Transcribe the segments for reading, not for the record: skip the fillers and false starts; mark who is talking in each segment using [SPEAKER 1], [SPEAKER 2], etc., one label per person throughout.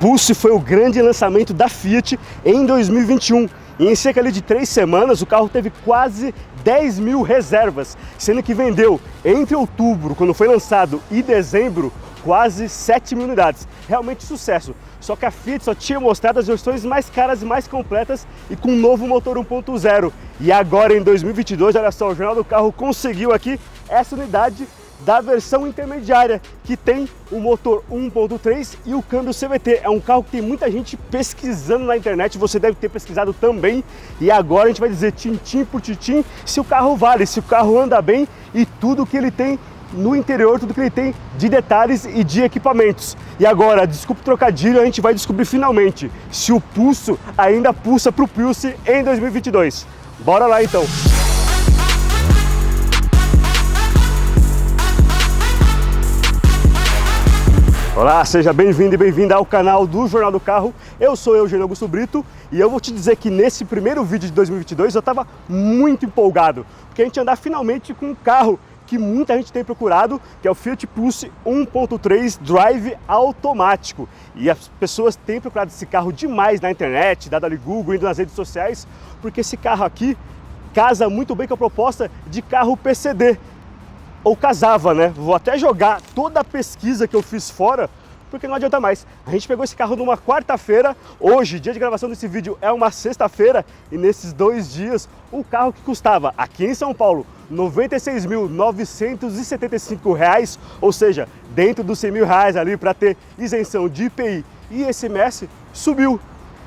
[SPEAKER 1] Pulse foi o grande lançamento da Fiat em 2021. E em cerca de 3 semanas o carro teve quase 10 mil reservas, sendo que vendeu entre outubro, quando foi lançado, e dezembro, quase 7 mil unidades. Realmente sucesso. Só que a Fiat só tinha mostrado as versões mais caras e mais completas e com um novo motor 1.0. E agora em 2022, olha só, o Jornal do Carro conseguiu aqui essa unidade da versão intermediária, que tem o motor 1.3 e o câmbio CVT. É um carro que tem muita gente pesquisando na internet, você deve ter pesquisado também. E agora a gente vai dizer tintim por tintim se o carro vale, se o carro anda bem e tudo que ele tem no interior, tudo que ele tem de detalhes e de equipamentos. E agora, desculpe o trocadilho, a gente vai descobrir finalmente se o pulso ainda pulsa para o Pulse em 2022. Bora lá então! Olá, seja bem-vindo e bem-vinda ao canal do Jornal do Carro. Eu sou Eugênio Augusto Brito e eu vou te dizer que nesse primeiro vídeo de 2022 eu estava muito empolgado, porque a gente andar finalmente com um carro que muita gente tem procurado, que é o Fiat Pulse 1.3 Drive automático. E as pessoas têm procurado esse carro demais na internet, dado ali Google, indo nas redes sociais, porque esse carro aqui casa muito bem com a proposta de carro PCD. Ou casava, né? Vou até jogar toda a pesquisa que eu fiz fora, porque não adianta mais. A gente pegou esse carro numa quarta-feira, hoje, dia de gravação desse vídeo, é uma sexta-feira, e nesses 2 dias, o carro que custava, aqui em São Paulo, R$ 96.975, ou seja, dentro dos R$ 100 mil ali para ter isenção de IPI e ICMS, subiu.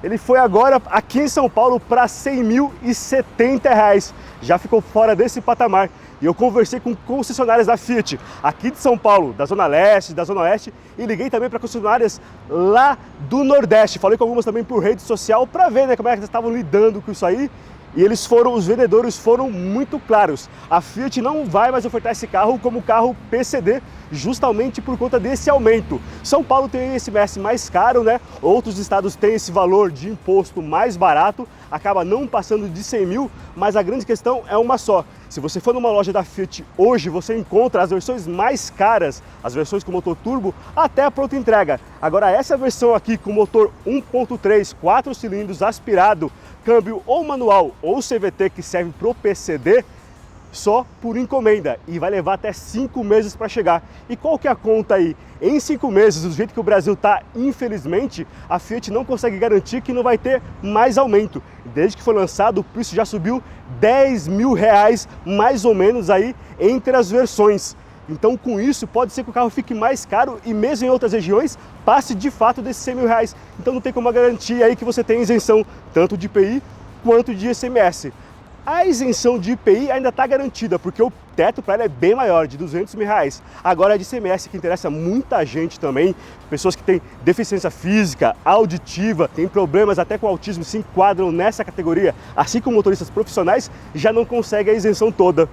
[SPEAKER 1] Ele foi agora, aqui em São Paulo, para R$ 100.070. Já ficou fora desse patamar. E eu conversei com concessionárias da Fiat, aqui de São Paulo, da Zona Leste, da Zona Oeste, e liguei também para concessionárias lá do Nordeste. Falei com algumas também por rede social para ver, né, como é que eles estavam lidando com isso aí. E os vendedores foram muito claros. A Fiat não vai mais ofertar esse carro como carro PCD, justamente por conta desse aumento. São Paulo tem esse ICMS mais caro, né? Outros estados têm esse valor de imposto mais barato, acaba não passando de 100 mil, mas a grande questão é uma só. Se você for numa loja da Fiat hoje, você encontra as versões mais caras, as versões com motor turbo, até a pronta entrega. Agora essa versão aqui com motor 1.3, 4 cilindros aspirado, câmbio ou manual ou CVT que serve para o PCD, só por encomenda, e vai levar até 5 meses para chegar. E qual que é a conta aí? Em 5 meses, do jeito que o Brasil está, infelizmente, a Fiat não consegue garantir que não vai ter mais aumento. Desde que foi lançado, o preço já subiu R$ 10 mil, mais ou menos aí, entre as versões. Então, com isso, pode ser que o carro fique mais caro e mesmo em outras regiões, passe de fato desses R$ 100 mil. Então não tem como garantir aí que você tem isenção tanto de IPI quanto de ICMS. A isenção de IPI ainda está garantida, porque o teto para ela é bem maior, de R$ 200 mil. Agora a de ICMS, que interessa muita gente também, pessoas que têm deficiência física, auditiva, têm problemas até com autismo, se enquadram nessa categoria, assim como motoristas profissionais, já não conseguem a isenção toda.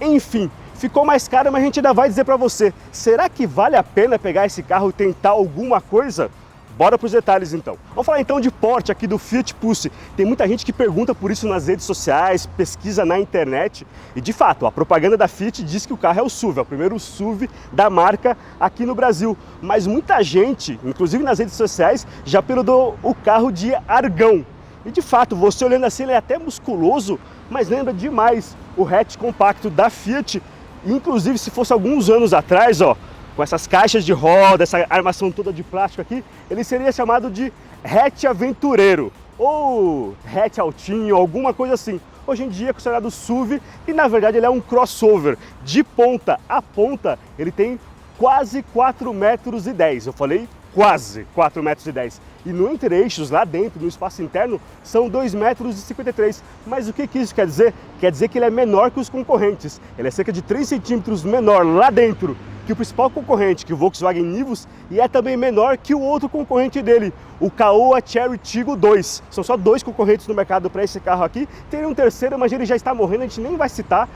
[SPEAKER 1] Enfim, ficou mais caro, mas a gente ainda vai dizer para você, será que vale a pena pegar esse carro e tentar alguma coisa? Bora para os detalhes então. Vamos falar então de porte aqui do Fiat Pulse. Tem muita gente que pergunta por isso nas redes sociais, pesquisa na internet. E de fato, a propaganda da Fiat diz que o carro é o SUV, é o primeiro SUV da marca aqui no Brasil. Mas muita gente, inclusive nas redes sociais, já apelidou o carro de Argão. E de fato, você olhando assim, ele é até musculoso, mas lembra demais o hatch compacto da Fiat. Inclusive, se fosse alguns anos atrás, ó, com essas caixas de roda, essa armação toda de plástico aqui, ele seria chamado de hatch aventureiro ou hatch altinho, alguma coisa assim. Hoje em dia é considerado SUV e na verdade ele é um crossover. De ponta a ponta ele tem quase 4,10 metros. Eu falei quase 4,10 metros. E no entre-eixos, lá dentro, no espaço interno, são 2,53 metros. Mas o que isso quer dizer? Quer dizer que ele é menor que os concorrentes. Ele é cerca de 3 centímetros menor lá dentro que o principal concorrente, que o Volkswagen Nivus, e é também menor que o outro concorrente dele, o Caoa Chery Tiggo 2. São só 2 concorrentes no mercado para esse carro aqui. Tem um terceiro, mas ele já está morrendo, a gente nem vai citar,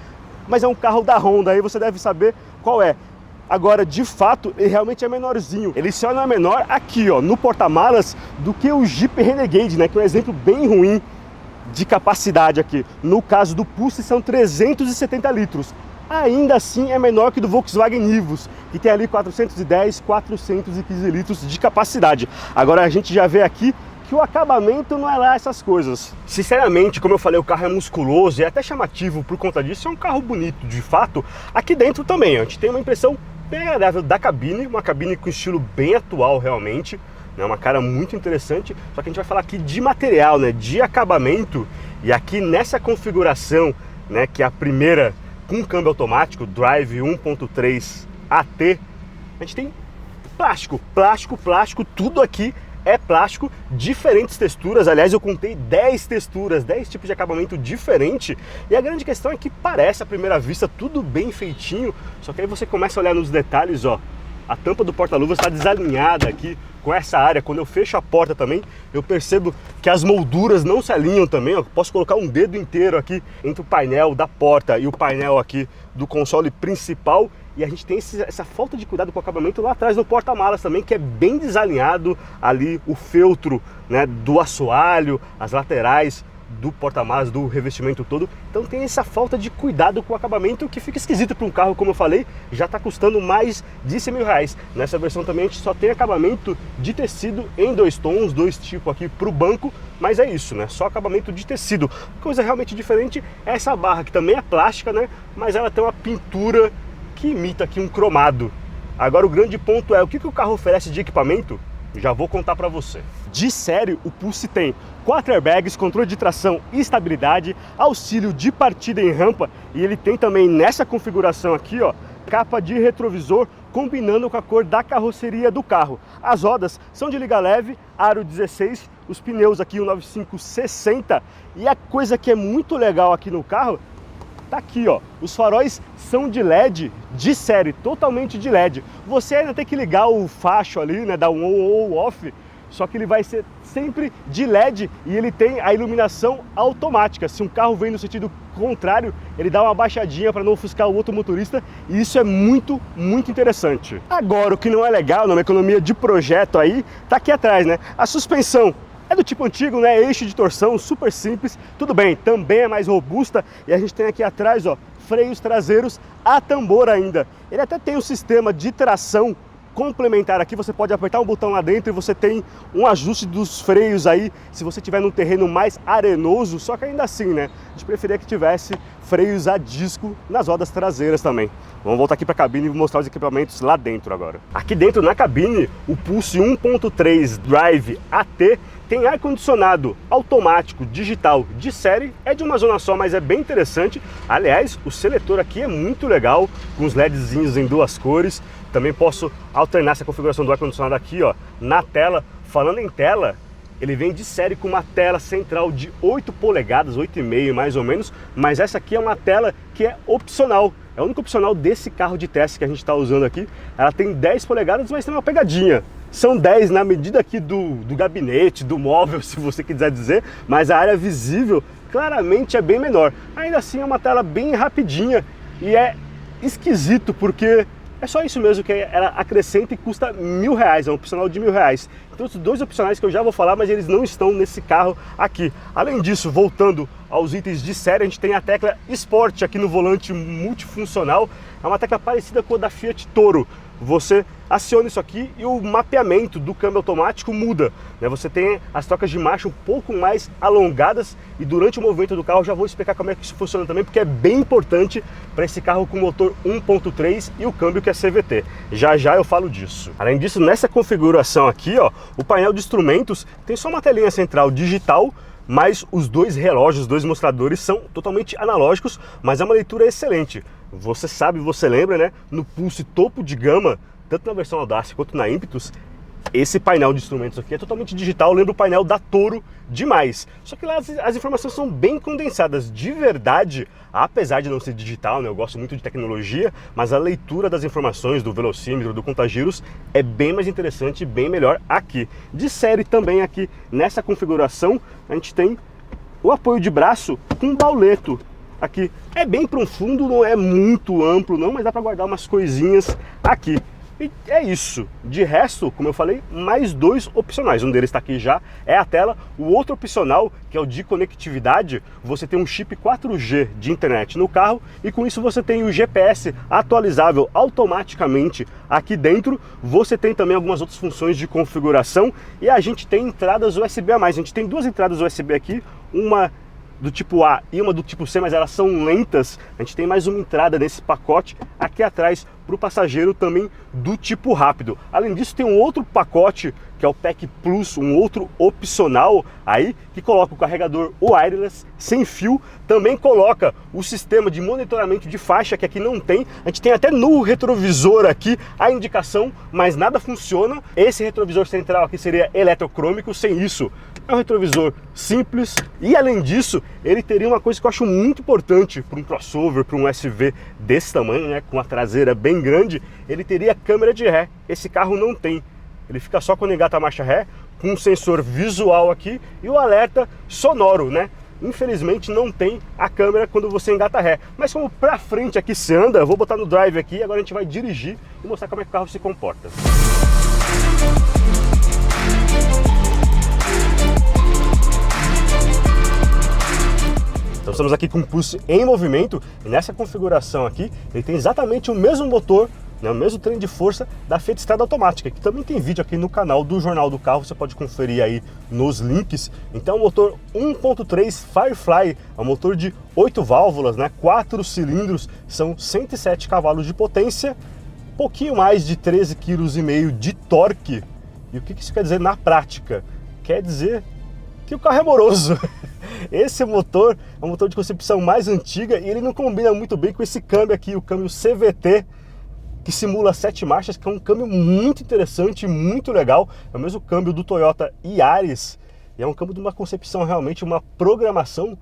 [SPEAKER 1] mas é um carro da Honda, aí você deve saber qual é. Agora, de fato, ele realmente é menorzinho. Ele só não é menor aqui, ó, no porta-malas, do que o Jeep Renegade, né, que é um exemplo bem ruim de capacidade aqui. No caso do Pulse, são 370 litros. ainda assim é menor que do Volkswagen Nivus, que tem ali 415 litros de capacidade. Agora a gente já vê aqui que o acabamento não é lá essas coisas. Sinceramente, como eu falei, o carro é musculoso e é até chamativo por conta disso, é um carro bonito, de fato. Aqui dentro também, a gente tem uma impressão bem agradável da cabine, uma cabine com estilo bem atual realmente, né? Uma cara muito interessante, só que a gente vai falar aqui de material, né? De acabamento, e aqui nessa configuração, né, que é a primeira com câmbio automático, Drive 1.3 AT, a gente tem plástico, tudo aqui é plástico, diferentes texturas. Aliás, eu contei 10 texturas, 10 tipos de acabamento diferente. E a grande questão é que parece à primeira vista tudo bem feitinho, só que aí você começa a olhar nos detalhes, ó. A tampa do porta-luvas está desalinhada aqui com essa área. Quando eu fecho a porta também, eu percebo que as molduras não se alinham também. Eu posso colocar um dedo inteiro aqui entre o painel da porta e o painel aqui do console principal. E a gente tem essa falta de cuidado com o acabamento lá atrás no porta-malas também, que é bem desalinhado ali o feltro, né, do assoalho, as laterais do porta-malas, do revestimento todo. Então tem essa falta de cuidado com o acabamento que fica esquisito para um carro, como eu falei, já está custando mais de R$100.000. Nessa versão também a gente só tem acabamento de tecido em 2 tons, 2 tipos aqui para o banco, mas é isso, né? Só acabamento de tecido. Coisa realmente diferente é essa barra, que também é plástica, né? Mas ela tem uma pintura que imita aqui um cromado. Agora o grande ponto é, o que o carro oferece de equipamento? Já vou contar para você. De série, o Pulse tem 4 airbags, controle de tração e estabilidade, auxílio de partida em rampa, e ele tem também nessa configuração aqui, ó, capa de retrovisor combinando com a cor da carroceria do carro. As rodas são de liga leve, aro 16, os pneus aqui 195/60, e a coisa que é muito legal aqui no carro tá aqui, ó, os faróis são de LED, de série, totalmente de LED. Você ainda tem que ligar o facho ali, né, dar um on ou off, só que ele vai ser sempre de LED e ele tem a iluminação automática. Se um carro vem no sentido contrário, ele dá uma baixadinha para não ofuscar o outro motorista, e isso é muito interessante. Agora, o que não é legal, numa economia de projeto aí, tá aqui atrás, né? A suspensão é do tipo antigo, né? Eixo de torção, super simples, tudo bem, também é mais robusta, e a gente tem aqui atrás, ó, freios traseiros a tambor ainda. Ele até tem um sistema de tração complementar aqui, você pode apertar um botão lá dentro e você tem um ajuste dos freios aí, se você estiver num terreno mais arenoso, só que ainda assim, né? A gente preferia que tivesse freios a disco nas rodas traseiras também. Vamos voltar aqui para a cabine e mostrar os equipamentos lá dentro agora. Aqui dentro na cabine, o Pulse 1.3 Drive AT tem ar-condicionado automático, digital, de série, é de uma zona só, mas é bem interessante. Aliás, o seletor aqui é muito legal, com os LEDzinhos em 2 cores. Também posso alternar essa configuração do ar-condicionado aqui, ó, na tela. Falando em tela, ele vem de série com uma tela central de 8 polegadas, 8,5 mais ou menos, mas essa aqui é uma tela que é opcional. É o único opcional desse carro de teste que a gente está usando aqui. Ela tem 10 polegadas, mas tem uma pegadinha. São 10 na medida aqui do gabinete, do móvel, se você quiser dizer, mas a área visível claramente é bem menor. Ainda assim é uma tela bem rapidinha e é esquisito porque é só isso mesmo que ela acrescenta e custa R$1.000, é um opcional de R$1.000. Então, os 2 opcionais que eu já vou falar, mas eles não estão nesse carro aqui. Além disso, voltando aos itens de série, a gente tem a tecla Sport aqui no volante multifuncional. É uma tecla parecida com a da Fiat Toro. Você aciona isso aqui e o mapeamento do câmbio automático muda, né? Você tem as trocas de marcha um pouco mais alongadas e durante o movimento do carro já vou explicar como é que isso funciona também, porque é bem importante para esse carro com motor 1.3 e o câmbio que é CVT. Já eu falo disso. Além disso, nessa configuração aqui, ó, o painel de instrumentos tem só uma telinha central digital, mas os 2 relógios, os 2 mostradores são totalmente analógicos, mas é uma leitura excelente. Você sabe, você lembra, né? No Pulse topo de gama, tanto na versão Audacia quanto na Impetus, esse painel de instrumentos aqui é totalmente digital, lembra o painel da Toro demais. Só que lá as informações são bem condensadas, de verdade, apesar de não ser digital, né? Eu gosto muito de tecnologia, mas a leitura das informações do velocímetro, do contagiros, é bem mais interessante e bem melhor aqui. De série também aqui, nessa configuração, a gente tem o apoio de braço com bauleto. Aqui é bem profundo, não é muito amplo não, mas dá para guardar umas coisinhas aqui. E é isso. De resto, como eu falei, mais 2 opcionais. Um deles está aqui já, é a tela. O outro opcional, que é o de conectividade, você tem um chip 4G de internet no carro e com isso você tem o GPS atualizável automaticamente aqui dentro. Você tem também algumas outras funções de configuração e a gente tem entradas USB a mais. A gente tem 2 entradas USB aqui, uma do tipo A e uma do tipo C, mas elas são lentas. A gente tem mais uma entrada nesse pacote aqui atrás para o passageiro também do tipo rápido. Além disso, tem um outro pacote que é o Pack Plus, um outro opcional aí, que coloca o carregador wireless sem fio, também coloca o sistema de monitoramento de faixa, que aqui não tem. A gente tem até no retrovisor aqui a indicação, mas nada funciona. Esse retrovisor central aqui seria eletrocrômico, sem isso é um retrovisor simples. E além disso, ele teria uma coisa que eu acho muito importante para um crossover, para um SUV desse tamanho, né, com a traseira bem grande, ele teria câmera de ré. Esse carro não tem. Ele fica só quando engata a marcha ré, com um sensor visual aqui e o alerta sonoro, né? Infelizmente não tem a câmera quando você engata ré. Mas como pra frente aqui você anda, eu vou botar no drive aqui, agora a gente vai dirigir e mostrar como é que o carro se comporta. Então estamos aqui com o Pulse em movimento e nessa configuração aqui ele tem exatamente o mesmo motor, né, o mesmo trem de força da Fiat Strada automática, que também tem vídeo aqui no canal do Jornal do Carro, você pode conferir aí nos links. Então o motor 1.3 Firefly é um motor de 8 válvulas, né, 4 cilindros, são 107 cavalos de potência, pouquinho mais de 13,5 kg de torque. E o que isso quer dizer na prática? Quer dizer que o carro é moroso. Esse motor é um motor de concepção mais antiga e ele não combina muito bem com esse câmbio aqui, o câmbio CVT, que simula 7 marchas, que é um câmbio muito interessante, muito legal. É o mesmo câmbio do Toyota Yaris e é um câmbio de uma concepção realmente, uma programação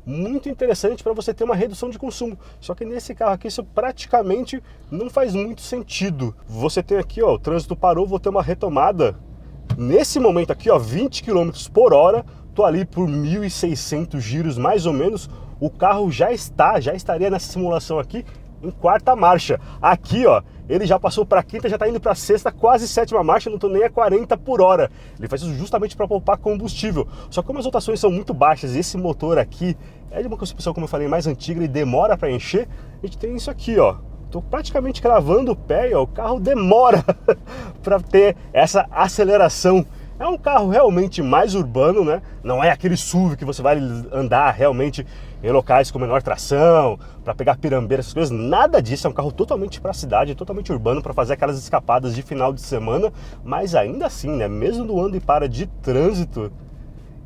[SPEAKER 1] muito interessante para você ter uma redução de consumo. Só que nesse carro aqui isso praticamente não faz muito sentido. Você tem aqui, ó, o trânsito parou, vou ter uma retomada. Nesse momento aqui, ó, 20 km por hora, tô ali por 1.600 giros mais ou menos, o carro já estaria nessa simulação aqui em 4ª marcha. Aqui, ó, ele já passou para 5ª, já está indo para 6ª, quase 7ª marcha, não estou nem a 40 por hora. Ele faz isso justamente para poupar combustível. Só que como as rotações são muito baixas e esse motor aqui é de uma concepção, como eu falei, mais antiga, ele demora para encher, a gente tem isso aqui, ó. Tô praticamente cravando o pé e ó, o carro demora para ter essa aceleração. É um carro realmente mais urbano, né? Não é aquele SUV que você vai andar realmente em locais com menor tração, para pegar pirambeira, essas coisas. Nada disso, é um carro totalmente para a cidade, totalmente urbano, para fazer aquelas escapadas de final de semana. Mas ainda assim, né? Mesmo no ando e para de trânsito,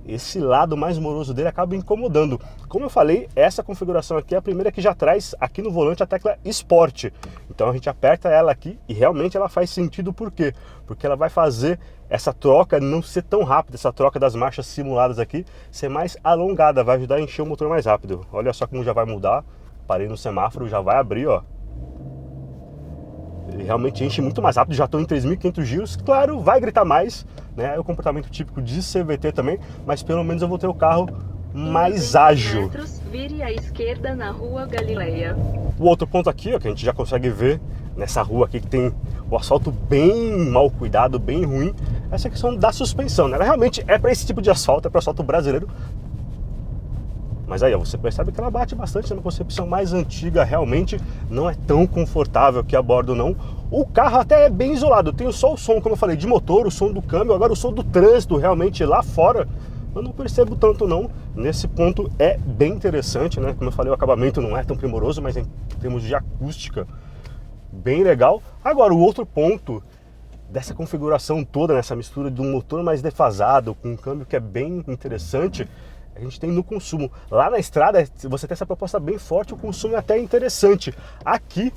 [SPEAKER 1] esse lado mais moroso dele acaba incomodando. Como eu falei, essa configuração aqui é a primeira que já traz aqui no volante a tecla Sport. Então a gente aperta ela aqui e realmente ela faz sentido. Por quê? Porque ela vai fazer essa troca não ser tão rápida, essa troca das marchas simuladas aqui ser mais alongada, vai ajudar a encher o motor mais rápido. Olha só como já vai mudar, parei no semáforo, já vai abrir, ó. Ele realmente enche muito mais rápido, já estou em 3.500 giros, claro, vai gritar mais, né? É o comportamento típico de CVT também, mas pelo menos eu vou ter o carro mais ágil.
[SPEAKER 2] Metros, vire à esquerda na rua Galileia.
[SPEAKER 1] O outro ponto aqui, ó, que a gente já consegue ver nessa rua aqui que tem o asfalto bem mal cuidado, bem ruim, essa questão da suspensão, né? Ela realmente é para esse tipo de asfalto, é para o asfalto brasileiro. Mas aí, ó, você percebe que ela bate bastante, é uma concepção mais antiga, realmente não é tão confortável aqui a bordo não. O carro até é bem isolado, tem só o som, como eu falei, de motor, o som do câmbio, agora o som do trânsito realmente lá fora, eu não percebo tanto não. Nesse ponto é bem interessante, né? Como eu falei, o acabamento não é tão primoroso, mas em termos de acústica, bem legal. Agora, o outro ponto dessa configuração toda, nessa mistura de um motor mais defasado, com um câmbio que é bem interessante, a gente tem no consumo. Lá na estrada, você tem essa proposta bem forte, o consumo é até interessante. Aqui,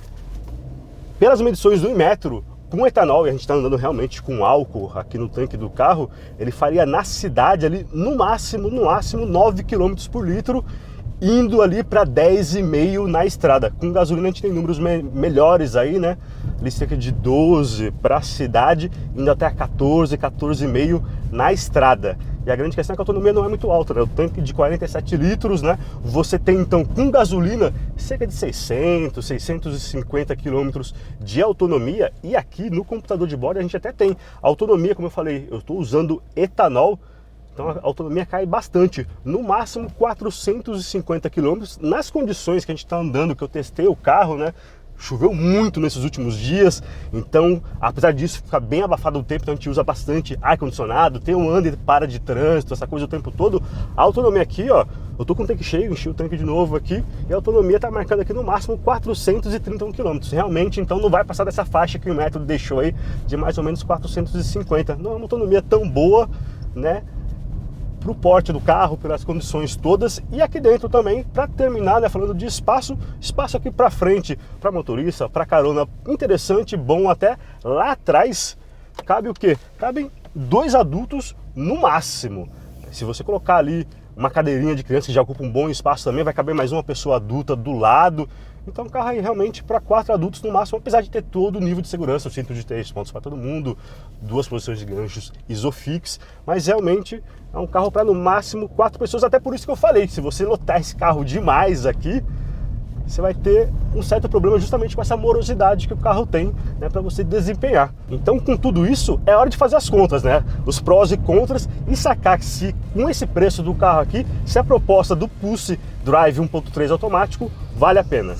[SPEAKER 1] pelas medições do Inmetro, com etanol, e a gente está andando realmente com álcool aqui no tanque do carro, ele faria na cidade ali, no máximo 9 km por litro. indo ali para 10,5 na estrada. Com gasolina a gente tem números melhores aí, né? Ali cerca de 12 para a cidade, indo até 14, 14,5 na estrada. E a grande questão é que a autonomia não é muito alta, né? O tanque de 47 litros, né? Você tem então com gasolina cerca de 600, 650 quilômetros de autonomia. E aqui no computador de bordo a gente até tem autonomia, como eu falei, eu estou usando etanol. Então a autonomia cai bastante, no máximo 450 km, nas condições que a gente está andando, que eu testei o carro, né? Choveu muito nesses últimos dias, então apesar disso ficar bem abafado o tempo, então a gente usa bastante ar-condicionado, tem um under para de trânsito, essa coisa o tempo todo. A autonomia aqui, ó, eu tô com o tanque cheio, enchi o tanque de novo aqui, e a autonomia está marcando aqui no máximo 431 km. Realmente, então não vai passar dessa faixa que o método deixou aí, de mais ou menos 450. Não é uma autonomia tão boa, né? Para o porte do carro, pelas condições todas, e aqui dentro também, para terminar, né, falando de espaço aqui para frente, para motorista, para carona, interessante, bom até. Lá atrás cabe o quê? Cabem 2 adultos no máximo. Se você colocar ali uma cadeirinha de criança que já ocupa um bom espaço também, vai caber mais uma pessoa adulta do lado. Então o carro aí realmente para 4 adultos no máximo, apesar de ter todo o nível de segurança, o cinto de 3 pontos para todo mundo, 2 posições de ganchos Isofix, mas realmente é um carro para no máximo 4 pessoas, até por isso que eu falei, se você lotar esse carro demais aqui, você vai ter um certo problema justamente com essa morosidade que o carro tem, né, para você desempenhar. Então, com tudo isso, é hora de fazer as contas, né? Os prós e contras, e sacar que se com esse preço do carro aqui, se a proposta do Pulse Drive 1.3 automático vale a pena.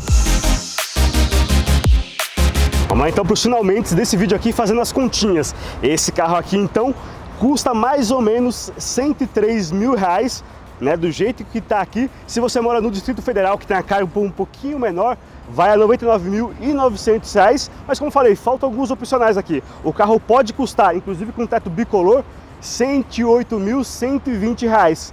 [SPEAKER 1] Vamos lá então para os finalmente desse vídeo aqui, fazendo as continhas. Esse carro aqui então custa mais ou menos 103 mil reais, né, do jeito que está aqui. Se você mora no Distrito Federal, que tem a carga um pouquinho menor, vai a R$ 99.900, mas como falei, faltam alguns opcionais aqui. O carro pode custar, inclusive com teto bicolor, R$ 108.120 reais.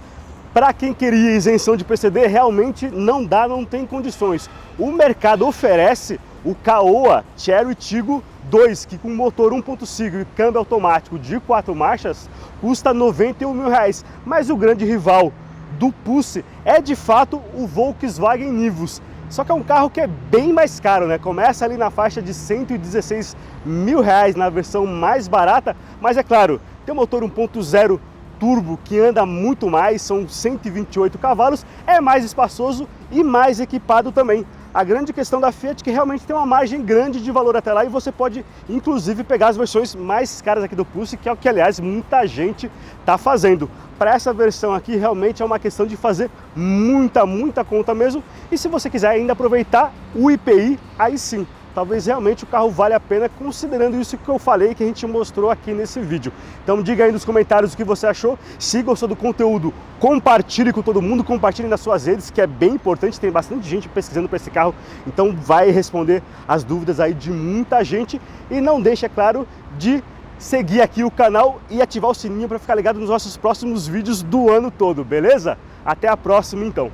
[SPEAKER 1] Para quem queria isenção de PCD, realmente não dá, não tem condições. O mercado oferece o Caoa Chery Tiggo 2, que com motor 1.5 e câmbio automático de 4 marchas, custa R$ 91 mil reais. Mas o grande rival do Pulse é de fato o Volkswagen Nivus. Só que é um carro que é bem mais caro, né? Começa ali na faixa de R$ 116 mil reais na versão mais barata, mas é claro, tem um motor 1.0 turbo que anda muito mais, são 128 cavalos, é mais espaçoso e mais equipado também. A grande questão da Fiat é que realmente tem uma margem grande de valor até lá, e você pode inclusive pegar as versões mais caras aqui do Pulse, que é o que aliás muita gente está fazendo. Para essa versão aqui realmente é uma questão de fazer muita conta mesmo, e se você quiser ainda aproveitar o IPI, aí sim, talvez realmente o carro vale a pena, considerando isso que eu falei, que a gente mostrou aqui nesse vídeo. Então diga aí nos comentários o que você achou. Se gostou do conteúdo, compartilhe com todo mundo, compartilhe nas suas redes, que é bem importante, tem bastante gente pesquisando para esse carro, então vai responder as dúvidas aí de muita gente. E não deixe, é claro, de seguir aqui o canal e ativar o sininho para ficar ligado nos nossos próximos vídeos do ano todo, beleza? Até a próxima então!